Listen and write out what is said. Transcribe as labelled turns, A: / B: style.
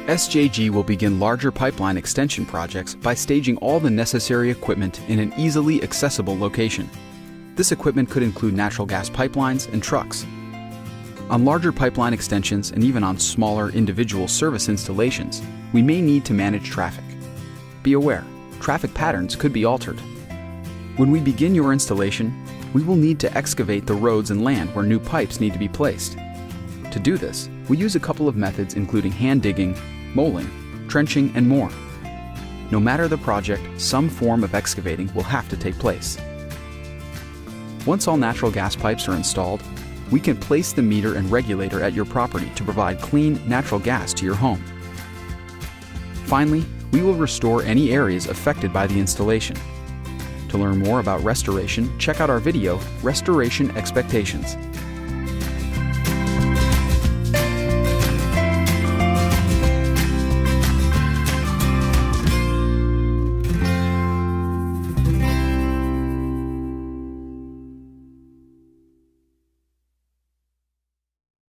A: SJG will begin larger pipeline extension projects by staging all the necessary equipment in an easily accessible location. This equipment could include natural gas pipelines and trucks. On larger pipeline extensions and even on smaller individual service installations, we may need to manage traffic. Be aware, traffic patterns could be altered. When we begin your installation, we will need to excavate the roads and land where new pipes need to be placed. To do this, we use a couple of methods including hand digging, molding, trenching, and more. No matter the project, some form of excavating will have to take place. Once all natural gas pipes are installed, we can place the meter and regulator at your property to provide clean natural gas to your home. Finally, we will restore any areas affected by the installation. To learn more about restoration, check out our video, Restoration Expectations.